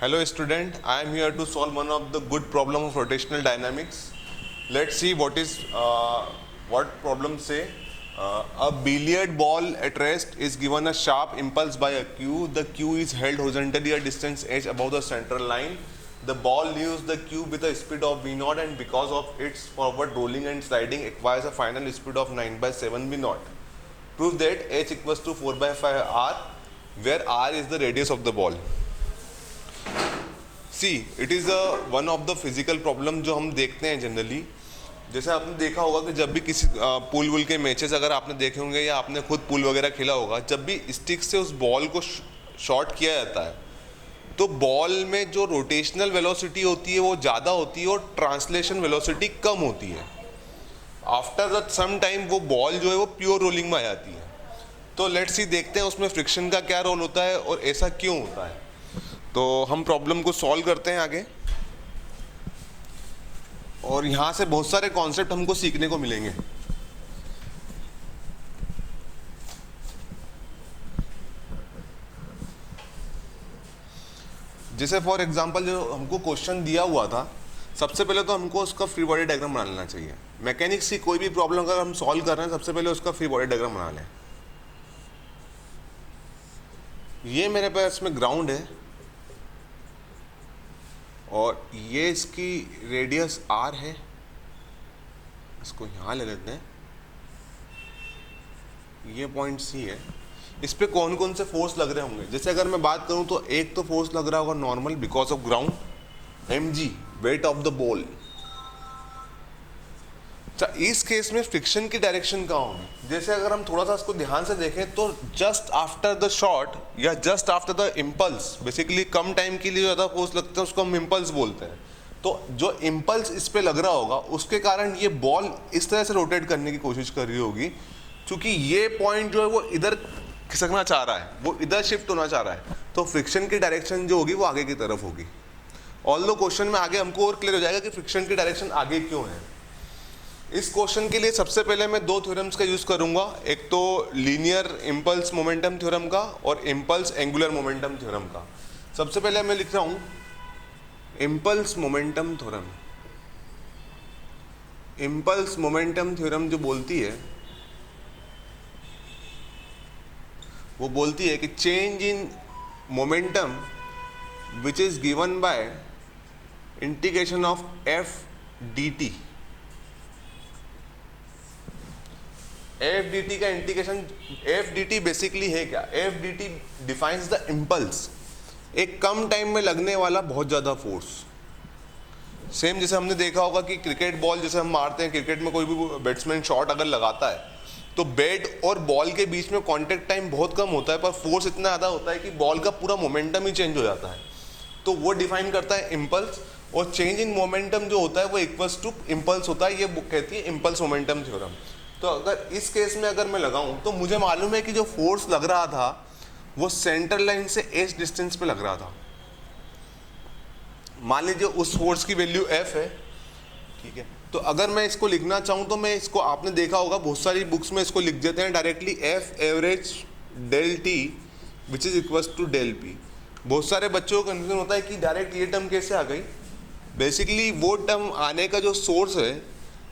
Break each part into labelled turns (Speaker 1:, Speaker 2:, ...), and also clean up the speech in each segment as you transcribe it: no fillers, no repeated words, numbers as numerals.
Speaker 1: Hello student, I am here to solve one of the good problem of rotational dynamics. Let's see what problem say. A billiard ball at rest is given a sharp impulse by a cue. The cue is held horizontally a distance h above the central line. The ball leaves the cue with a speed of v0 and because of its forward rolling and sliding acquires a final speed of 9 by 7 v0. Prove that h equals to 4 by 5 r, where r is the radius of the ball. See it is one of the physical problem जो हम देखते हैं generally. जैसे आपने देखा होगा कि जब भी किसी पूल वूल के मैचेस अगर आपने देखे होंगे या आपने खुद पूल वगैरह खेला होगा, जब भी स्टिक से उस बॉल को शॉट किया जाता है तो बॉल में जो रोटेशनल वेलोसिटी होती है वो ज़्यादा होती है और ट्रांसलेशन वेलोसिटी कम होती है. आफ्टर द सम टाइम वो बॉल जो है वो प्योर रोलिंग में आ जाती है. तो लेट्स सी देखते हैं उसमें फ्रिक्शन का क्या रोल होता है और ऐसा क्यों होता है. तो हम प्रॉब्लम को सॉल्व करते हैं आगे, और यहाँ से बहुत सारे कॉन्सेप्ट हमको सीखने को मिलेंगे. जैसे फॉर एग्जांपल जो हमको क्वेश्चन दिया हुआ था, सबसे पहले तो हमको उसका फ्री बॉडी डायग्राम बना लेना चाहिए. मैकेनिक्स की कोई भी प्रॉब्लम अगर हम सॉल्व कर रहे हैं सबसे पहले उसका फ्री बॉडी डायग्राम बना लें. ये मेरे पास में ग्राउंड है और ये इसकी रेडियस r है. इसको यहाँ ले लेते हैं. ये पॉइंट C है. इस पे कौन कौन से फोर्स लग रहे होंगे. जैसे अगर मैं बात करूँ तो एक तो फोर्स लग रहा होगा normal because of ground, mg weight of the ball. इस केस में फ्रिक्शन की डायरेक्शन कहाँ होगी. जैसे अगर हम थोड़ा सा इसको ध्यान से देखें तो जस्ट आफ्टर द शॉट या just after the impulse, basically come time के लिए ज़्यादा फोर्स लगता है उसको हम इम्पल्स बोलते हैं. तो जो इम्पल्स इस पे लग रहा होगा उसके कारण ये बॉल इस तरह से रोटेट करने की कोशिश कर रही होगी, क्योंकि ये पॉइंट जो है वो इधर खिसकना चाह रहा है, वो इधर शिफ्ट होना चाह रहा है. तो फ्रिक्शन की डायरेक्शन जो होगी वो आगे की तरफ होगी. ऑल्दो क्वेश्चन में आगे हमको और क्लियर हो जाएगा कि फ्रिक्शन की डायरेक्शन आगे क्यों है. इस क्वेश्चन के लिए सबसे पहले मैं दो थ्योरम्स का यूज़ करूंगा. एक तो लीनियर इम्पल्स मोमेंटम थ्योरम का और इम्पल्स एंगुलर मोमेंटम थ्योरम का. सबसे पहले मैं लिख रहा हूं impulse momentum theorem. Impulse momentum theorem जो बोलती है वो बोलती है कि change in momentum which is given by integration of F D T. F D T का integration, F D T basically है क्या. F D T defines the impulse, एक कम टाइम में लगने वाला बहुत ज़्यादा फोर्स. सेम जैसे हमने देखा होगा कि क्रिकेट बॉल जैसे हम मारते हैं, क्रिकेट में कोई भी बैट्समैन शॉट अगर लगाता है तो बैट और बॉल के बीच में कॉन्टेक्ट टाइम बहुत कम होता है पर फोर्स इतना ज़्यादा होता है कि बॉल का पूरा मोमेंटम ही चेंज हो जाता है. तो वो डिफाइन करता है इम्पल्स, और चेंज इन मोमेंटम जो होता है वो इक्वल्स टू इम्पल्स होता है. ये बुक कहती है इम्पल्स मोमेंटम थ्योरम. तो अगर इस केस में अगर मैं लगाऊं तो मुझे मालूम है कि जो फोर्स लग रहा था वो सेंटर लाइन से एच डिस्टेंस पे लग रहा था. मान लीजिए उस फोर्स की वैल्यू एफ है, ठीक है. तो अगर मैं इसको लिखना चाहूँ तो मैं इसको, आपने देखा होगा बहुत सारी बुक्स में इसको लिख देते हैं directly F average del t which is equals to del p. बहुत सारे बच्चों को कन्फ्यूजन होता है कि डायरेक्ट ये टर्म कैसे आ गई. बेसिकली वो टर्म आने का जो सोर्स है,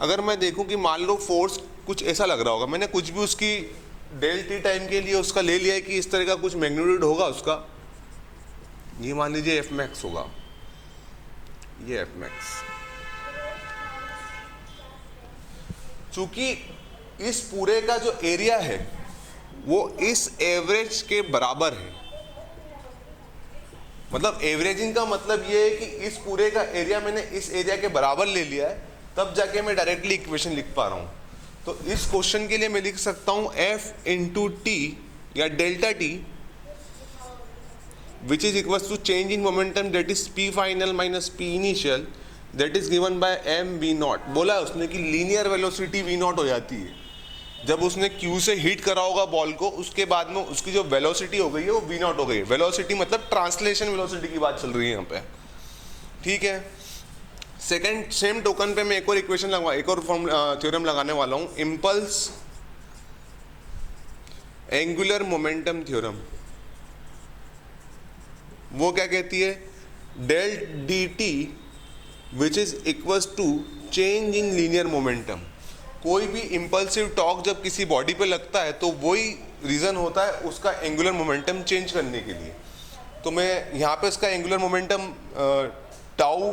Speaker 1: अगर मैं देखूं कि मान लो फोर्स कुछ ऐसा लग रहा होगा, मैंने कुछ भी उसकी डेल टी टाइम के लिए उसका ले लिया है कि इस तरह का कुछ मैग्नीट्यूड होगा उसका. ये मान लीजिए एफ मैक्स होगा, ये एफ मैक्स. चूंकि इस पूरे का जो एरिया है वो इस एवरेज के बराबर है, मतलब एवरेजिंग का मतलब ये है कि इस पूरे का एरिया मैंने इस एरिया के बराबर ले लिया है, तब जाके मैं डायरेक्टली इक्वेशन लिख पा रहा हूं. तो इस क्वेश्चन के लिए मैं लिख सकता हूं एफ इंटू टी या delta t which is equal to change in momentum that is p final minus p initial that is given by M we not. बोला है उसने कि लीनियर वेलोसिटी वी नॉट हो जाती है जब उसने क्यू से हिट करा होगा बॉल को, उसके बाद में उसकी जो वेलोसिटी हो गई है वो वी नॉट हो गई. वेलोसिटी मतलब ट्रांसलेशन वेलोसिटी की बात चल रही है यहाँ पे, ठीक है. सेकेंड सेम टोकन पे मैं एक और इक्वेशन लगवा, एक और थ्योरम लगाने वाला हूँ, इम्पल्स एंगुलर मोमेंटम थ्योरम. वो क्या कहती है, del d t which is equals to change in linear momentum. कोई भी इम्पल्सिव टॉर्क जब किसी बॉडी पे लगता है तो वही रीज़न होता है उसका एंगुलर मोमेंटम चेंज करने के लिए। तो मैं यहाँ पे इसका angular momentum tau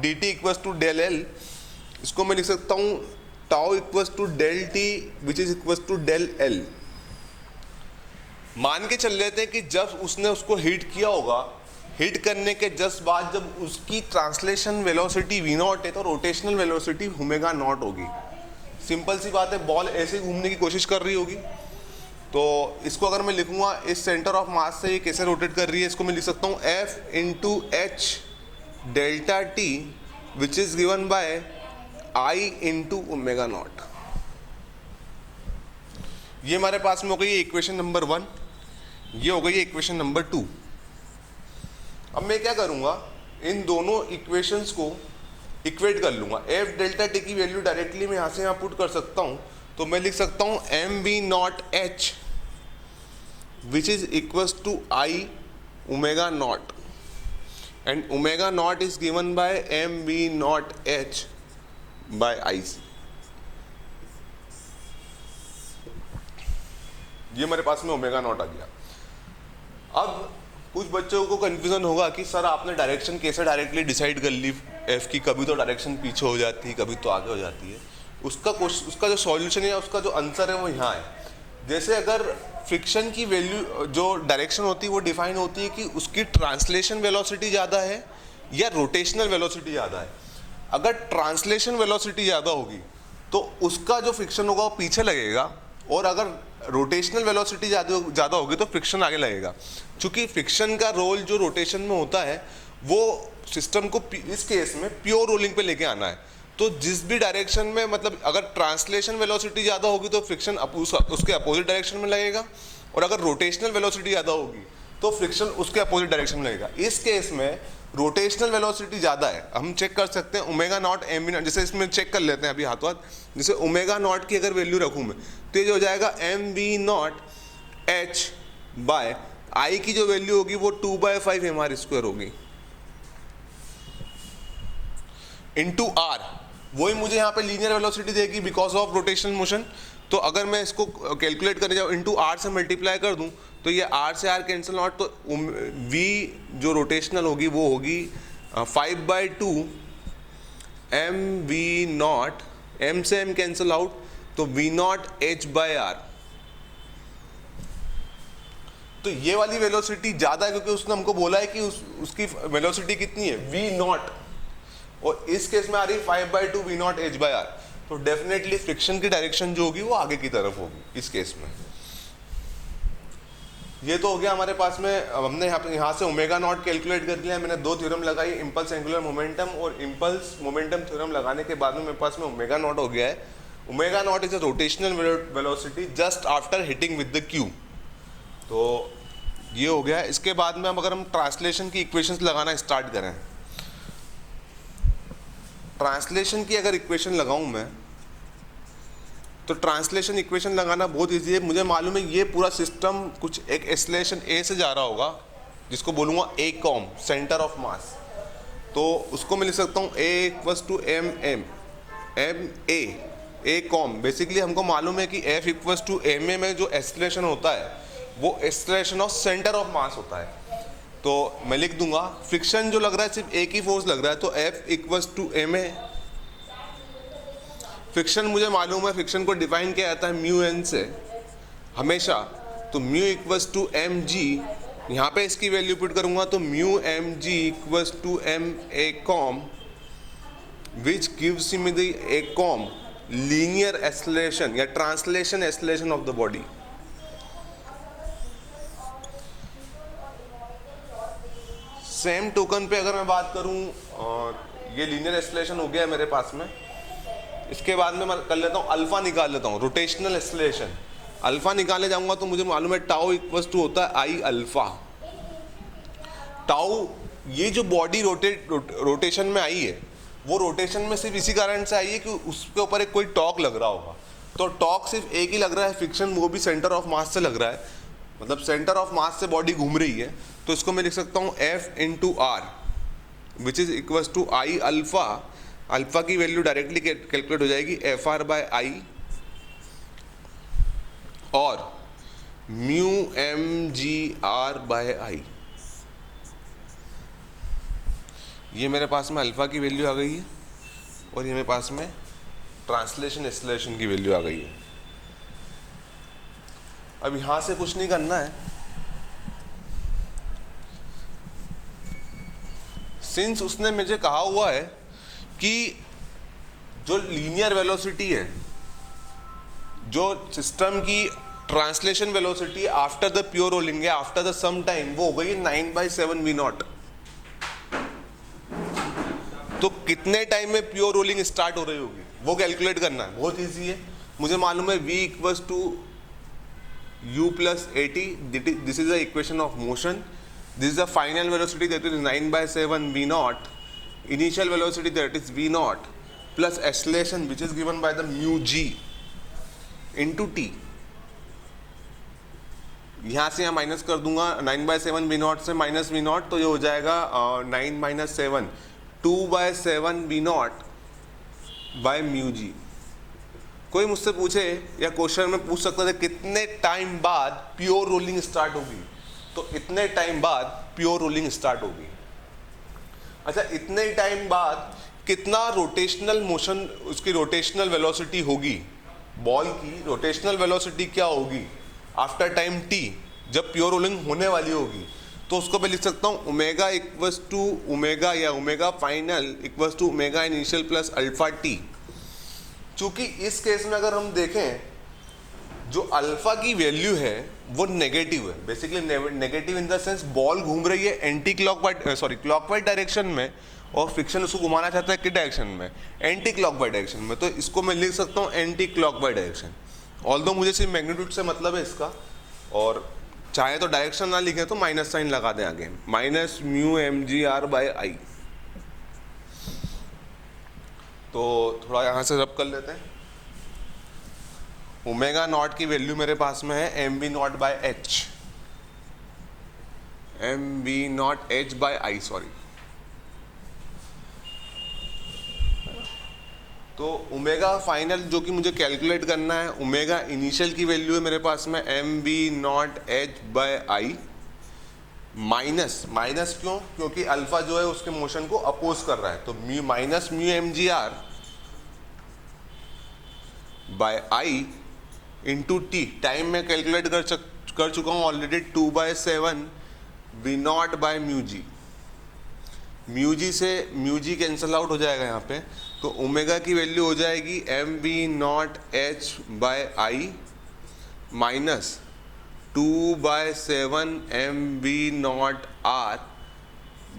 Speaker 1: d t equals to del L, इसको मैं लिख सकता हूँ tau equals to del t which is equals to del L. मान के चल लेते हैं कि जब उसने उसको हिट किया होगा, हिट करने के जस्ट बाद जब उसकी ट्रांसलेशन वेलोसिटी वी नॉट है तो रोटेशनल वेलोसिटी ओमेगा नॉट होगी। सिंपल सी बात है, बॉल ऐसे घूमने की कोशिश कर रही होगी, तो इसको अगर मैं लिखूंगा इस सेंटर ऑफ मास से ये कैसे रोटेट कर रही है, इसको मैं लिख सकता हूँ F into H delta t which is given bye I into omega naught. ये हमारे पास में हो गई इक्वेशन नंबर 1, ये हो गई इक्वेशन नंबर 2। अब मैं क्या करूंगा, इन दोनों इक्वेशंस को इक्वेट कर लूंगा। एफ डेल्टा टी की वैल्यू डायरेक्टली मैं यहाँ से यहाँ पुट कर सकता हूँ, तो मैं लिख सकता हूँ M we not H which is equals to I omega naught, and omega not is given by M we not H by I C. ये हमारे पास में ओमेगा नॉट आ गया। अब कुछ बच्चों को कंफ्यूजन होगा कि सर आपने डायरेक्शन कैसे डायरेक्टली डिसाइड कर ली एफ की, कभी तो डायरेक्शन पीछे हो जाती है, कभी तो आगे हो जाती है। उसका जो सॉल्यूशन है, उसका जो आंसर है वो यहाँ है। जैसे अगर फ्रिक्शन की वैल्यू जो डायरेक्शन होती है वो डिफाइन होती है कि उसकी ट्रांसलेशन वेलोसिटी ज़्यादा है या रोटेशनल वेलोसिटी ज़्यादा है। अगर ट्रांसलेशन वेलोसिटी ज़्यादा होगी तो उसका जो फ्रिक्शन होगा वो पीछे लगेगा, और अगर रोटेशनल वेलोसिटी ज़्यादा होगी तो फ्रिक्शन आगे लगेगा। क्योंकि फ्रिक्शन का रोल जो रोटेशन में होता है वो सिस्टम को इस केस में प्योर रोलिंग पे लेके आना है। तो जिस भी डायरेक्शन में, मतलब अगर ट्रांसलेशन वेलोसिटी ज़्यादा होगी तो फ्रिक्शन उसके अपोजिट डायरेक्शन में लगेगा, और अगर रोटेशनल वेलोसिटी ज़्यादा होगी तो फ्रिक्शन उसके अपोजिट डायरेक्शन में लगेगा। इस केस में रोटेशनल वेलोसिटी ज़्यादा है, हम चेक कर सकते हैं omega not m we not, जैसे इसमें चेक कर लेते हैं अभी हाथों हाथ। जैसे ओमेगा नॉट की अगर वैल्यू रखूँ मैं तो ये जो हो जाएगा M we not H by I की जो वैल्यू होगी वो 2/5 एम आर स्क्वायर होगी इंटू आर। वही मुझे यहाँ पे लीनियर वेलोसिटी देगी बिकॉज ऑफ रोटेशनल मोशन। तो अगर मैं इसको कैलकुलेट करने जाऊँ इंटू आर से मल्टीप्लाई कर दूँ तो ये आर से आर कैंसिल आउट, तो वी जो रोटेशनल होगी वो होगी 5/2 एम वी नॉट, एम से एम कैंसिल आउट, तो v not H by r. तो ये वाली वेलोसिटी ज़्यादा है क्योंकि उसने हमको बोला है कि उसकी वेलोसिटी कितनी है वी नॉट, और इस केस में आ रही 5/2 v not H by r. तो डेफिनेटली फ्रिक्शन की डायरेक्शन जो होगी वो आगे की तरफ होगी इस केस में। ये तो हो गया हमारे पास में। अब हमने यहाँ से ओमेगा नॉट कैलकुलेट कर लिया है। मैंने दो थ्योरम लगाई, इम्पल्स एंगुलर मोमेंटम और इम्पल्स मोमेंटम थ्योरम लगाने के बाद में मेरे पास में ओमेगा नॉट हो गया है। Omega not is a rotational velocity just after hitting with the cue. तो ये हो गया है। इसके बाद में अगर हम ट्रांसलेशन की इक्वेशंस लगाना स्टार्ट करें, ट्रांसलेशन की अगर इक्वेशन लगाऊं मैं तो ट्रांसलेशन इक्वेशन लगाना बहुत इजी है। मुझे मालूम है ये पूरा सिस्टम कुछ एक एक्सेलरेशन ए से जा रहा होगा जिसको बोलूँगा A COM, centre of mass. तो उसको मैं लिख सकता हूँ A equals to M M M A COM. Basically हमको मालूम है कि F equals to M A में जो एक्सेलरेशन होता है वो acceleration of centre of mass होता है। तो मैं लिख दूंगा फ्रिक्शन जो लग रहा है सिर्फ एक ही फोर्स लग रहा है, तो F equals to M a. Friction मुझे मालूम है, फ्रिक्शन को डिफाइन किया जाता है म्यू एन से हमेशा। तो mu equals to M G, यहाँ पे इसकी वैल्यू पुट करूँगा तो mu M G equals to M A COM which gives me the A COM linear acceleration या translation acceleration of the body. Same token पे अगर मैं बात करूं, ये लीनियर एक्सेलरेशन हो गया है मेरे पास में। इसके बाद में मैं कर लेता हूँ अल्फा निकाल लेता हूँ, रोटेशनल एक्सेलरेशन। अल्फा निकालने जाऊंगा तो मुझे मालूम है टाउ इक्वल्स टू होता है आई अल्फा। टाउ ये जो बॉडी रोटेशन में आई है वो रोटेशन में सिर्फ इसी कारण से आई है कि उसके ऊपर एक कोई टॉर्क लग रहा होगा। तो टॉर्क सिर्फ एक ही लग रहा है, फ्रिक्शन वो भी सेंटर ऑफ मास से लग रहा है, मतलब सेंटर ऑफ मास से बॉडी घूम रही है। तो इसको मैं लिख सकता हूँ F into R. Which is equal to I alpha, alpha की वैल्यू डायरेक्टली कैलकुलेट हो जाएगी एफ आर बाय आई और mu M G R by I. ये मेरे पास में अल्फा की वैल्यू आ गई है और ये मेरे पास में ट्रांसलेशन एक्सेलरेशन की वैल्यू आ गई है। अब यहां से कुछ नहीं करना है, सिंस उसने मुझे कहा हुआ है कि जो लीनियर वेलोसिटी है, जो सिस्टम की translation velocity after the pure rolling है, आफ्टर द सम टाइम, वो हो गई 9/7 वी नॉट। तो कितने टाइम में प्योर रोलिंग स्टार्ट हो रही होगी वो कैलकुलेट करना है, बहुत इजी है। मुझे मालूम है v equals to u plus a t, this is the equation of motion, this is the final velocity that is 9/7 v not, initial velocity that is v not plus acceleration which is given by the mu g into t. यहाँ से यहाँ minus कर दूंगा 9/7 v not से minus v not, तो ये हो जाएगा 9 - 7 2/7 v not by mu g. कोई मुझसे पूछे या क्वेश्चन में पूछ सकता था कितने टाइम बाद प्योर रोलिंग स्टार्ट होगी, तो इतने टाइम बाद प्योर रोलिंग स्टार्ट होगी। अच्छा, इतने टाइम बाद कितना रोटेशनल मोशन, उसकी रोटेशनल वेलोसिटी होगी, बॉल की रोटेशनल वेलोसिटी क्या होगी आफ्टर टाइम टी, जब प्योर रोलिंग होने वाली होगी, तो उसको मैं लिख सकता हूँ ओमेगा इक्वल्स टू ओमेगा या omega final equals to omega initial plus alpha t. चूंकि इस केस में अगर हम देखें, जो अल्फा की वैल्यू है वो नेगेटिव है, basically negative in the sense ball घूम रही है एंटी क्लॉकवाइज डायरेक्शन में और फ्रिक्शन उसको घुमाना चाहता है किस डायरेक्शन में, एंटी क्लॉकवाइज डायरेक्शन में, तो इसको मैं लिख सकता हूँ एंटी क्लॉकवाइज डायरेक्शन। ऑल्दो मुझे सिर्फ मैग्नीट्यूड से मतलब है इसका, और चाहे तो डायरेक्शन ना लिखें तो माइनस साइन लगा दें आगे, minus mu M G R by I. तो थोड़ा यहाँ से रब कर लेते हैं। ओमेगा नॉट की वैल्यू मेरे पास में है m B not by h, m B not H by I, sorry. तो ओमेगा फाइनल जो कि मुझे कैलकुलेट करना है, ओमेगा इनिशियल की वैल्यू है मेरे पास में m B not H by I minus, minus क्यों, क्योंकि अल्फा जो है उसके मोशन को अपोज कर रहा है, तो mu minus mu M G R by I into T. Time में कैलकुलेट कर चुका हूँ already, 2/7 V naught by mu G. Mu G से म्यू जी कैंसल आउट हो जाएगा यहाँ पे, तो ओमेगा की वैल्यू हो जाएगी M B not H by I minus 2/7 M B not are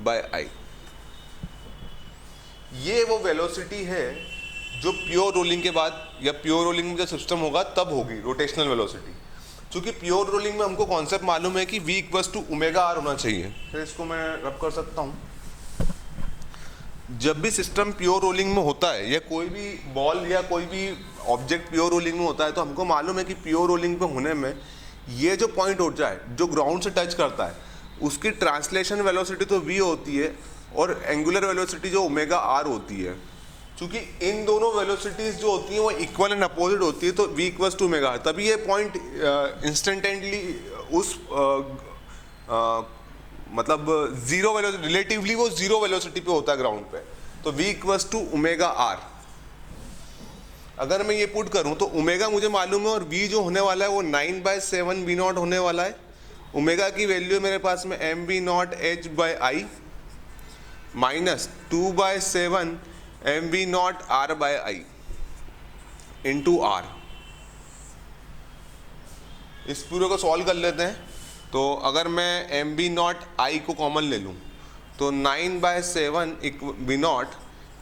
Speaker 1: by I. ये वो वेलोसिटी है जो प्योर रोलिंग के बाद या प्योर रोलिंग में जब सिस्टम होगा तब होगी रोटेशनल वेलोसिटी। क्योंकि प्योर रोलिंग में हमको कॉन्सेप्ट मालूम है कि v equals to omega r होना चाहिए, फिर इसको मैं रब कर सकता हूँ। जब भी सिस्टम प्योर रोलिंग में होता है या कोई भी बॉल या कोई भी ऑब्जेक्ट प्योर रोलिंग में होता है, तो हमको मालूम है कि प्योर रोलिंग पे होने में ये जो पॉइंट होता है जो ग्राउंड से टच करता है, उसकी ट्रांसलेशन वेलोसिटी तो v होती है और एंगुलर वेलोसिटी जो ओमेगा आर होती है। क्योंकि इन दोनों वेलोसिटीज जो होती हैं वो इक्वल एंड अपोजिट होती है, तो v equals to omega r, तभी ये पॉइंट इंस्टेंटेनली उस मतलब जीरो वेलोसिटी, रिलेटिवली वो जीरो वेलोसिटी पे होता है ग्राउंड पे, तो v equals to omega r. अगर मैं ये पुट करूं तो ओमेगा मुझे मालूम है और v जो होने वाला है वो 9/7 v नॉट होने वाला है। ओमेगा की वैल्यू मेरे पास में m B not H by I minus 2/7 M B not are by I into r. इस पूरे को सॉल्व कर लेते हैं। तो अगर मैं एम बी नॉट आई को कॉमन ले लूँ तो 9/7 b not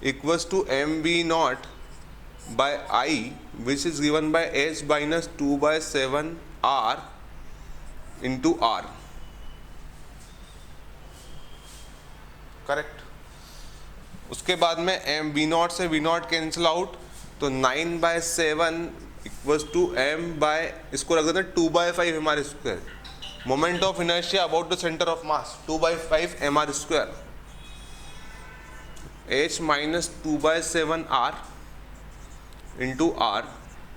Speaker 1: equals to m B not by I which is given by h minus 2/7 r into r, correct. उसके बाद में एम वी नॉट से वी नॉट कैंसिल आउट, तो 9/7 equals to M bye, इसको रख देते हैं 2/5 M R square. Moment of inertia about the centre of mass 2/5 M R square. h minus 2/7 r into r,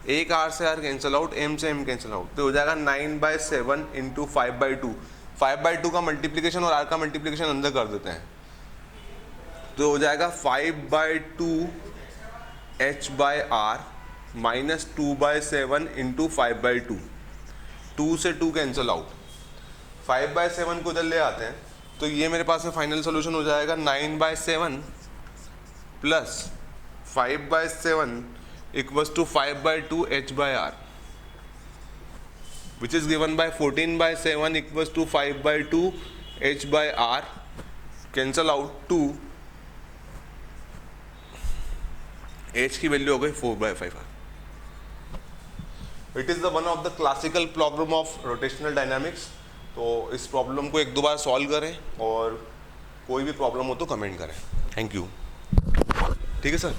Speaker 1: एक r से r cancel out, m से m cancel out, तो हो जाएगा 9/7 इंटू 5/2। 5/2 का मल्टीप्लीकेशन और r का मल्टीप्लीकेशन अंदर कर देते हैं, तो हो जाएगा 5/2 h by r minus 2/7 into 5/2। 2 से 2 कैंसिल आउट, 5/7 को इधर ले आते हैं, तो ये मेरे पास में फाइनल सोल्यूशन हो जाएगा 9/7 plus 5/7 equals to 5/2 h by r, which is given by 14/7 equals to 5/2 h by r, cancel out 2, h की वैल्यू हो गई 4/5। It is the one of the classical problem of rotational dynamics. तो इस problem को एक दो बार solve करें, और कोई भी प्रॉब्लम हो तो कमेंट करें। Thank you. ठीक है सर।